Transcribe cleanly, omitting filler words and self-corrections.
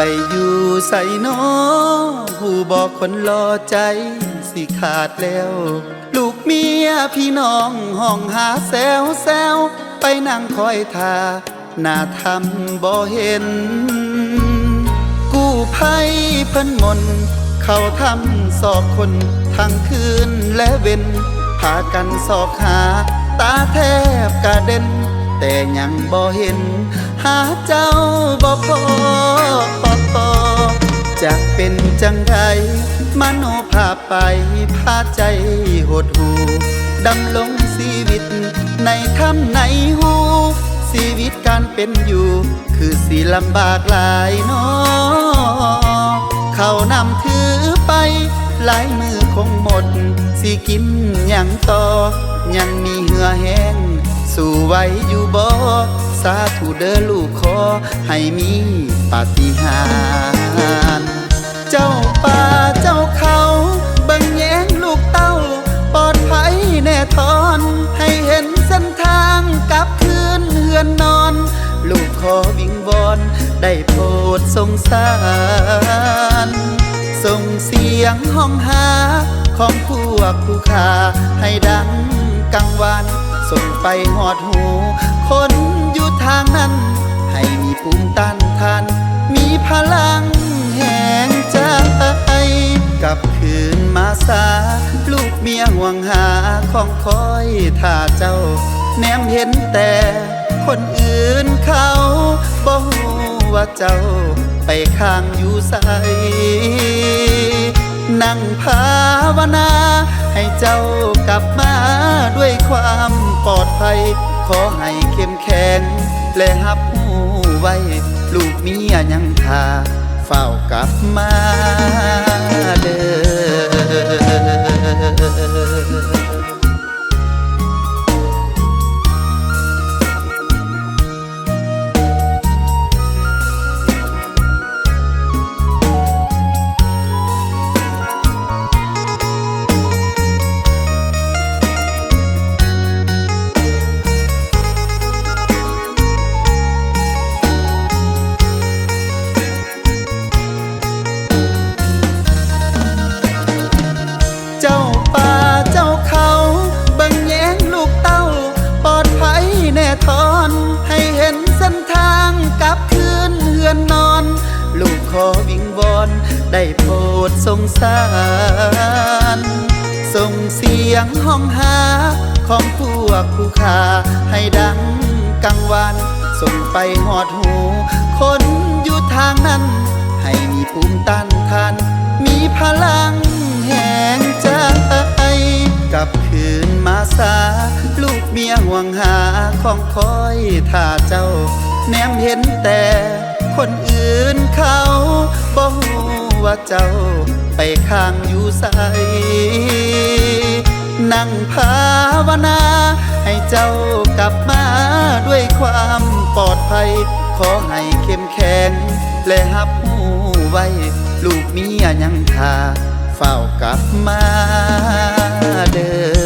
ไปอยู่ใส่น้อผู้บอกคนรอใจสิขาดแล้วลูกเมียพี่น้องห้องหาแซวแซวไปนั่งคอยท่าหน้าทำบ่เห็นกู้ภัยเพิ่นมนเข้าทำสอบคนทั้งคืนและเว้นพากันสอกหาตาแทบกระเด็นแต่ยังบ่เห็นหาเจ้าบ่พอจะเป็นจังใดมโนภาพไปพาใจหดหูดำลงชีวิตในถ้ำในหูชีวิตการเป็นอยู่คือสิลำบากหลายน้อเขานำถือไปหลายมือคงหมดสิกินยังต่อยังมีเหือแห้งสู่ไว้อยู่บ่สาธุเด้อลูกขอให้มีปาฏิหาริย์เจ้าป่าเจ้าเขาเบิ่งแยงลูกเต้าปลอดภัยแน่ทอนให้เห็นเส้นทางกลับคืนเฮือนนอนลูกขอวิงวอนได้โปรดสงสารส่งเสียงห้องหาของพวกผู้ขาให้ดังกังวานส่งไปหอดหูคนอยู่ทางนั้นให้มีภูมิต้านทานมีพลังแห่งใจกลับคืนมาสาลูกเมียห่วงหาของคอยท่าเจ้าแนมเห็นแต่คนอื่นเขาบ่ฮู้ว่าเจ้าไปข้างอยู่ไสนั่งภาวนาให้เจ้ากลับมาด้วยความปลอดภัยขอให้เข้มแข็งและรับรู้ไว้ลูกเมียยังท่าเฝ้ากลับมาเด้อเจ้าป่าเจ้าเขาเบิ่งแยงลูกเต้าปลอดภัยแน่ทอนให้เห็นเส้นทางกลับคืนเฮือนนอนลูกขอวิงวอนได้โปรดสงสารส่งเสียงห้องหาของพวกผู้ขาให้ดังกังวานส่งไปหอดหูคนอยู่ทางนั้นให้มีภูมิต้านทานมีพลังแห่งใจกลับคืนมาสาลูกเมียห่วงหาของคอยท่าเจ้าแนมเห็นแต่คนอื่นเขาบ่ฮู้ว่าเจ้าไปข้างอยู่ไสนั่งภาวนาให้เจ้ากลับมาด้วยความปลอดภัยขอให้เข้มแข็งและรับรู้ไว้ลูกเมียยังท่าเฝ้ากลับมาเด้อ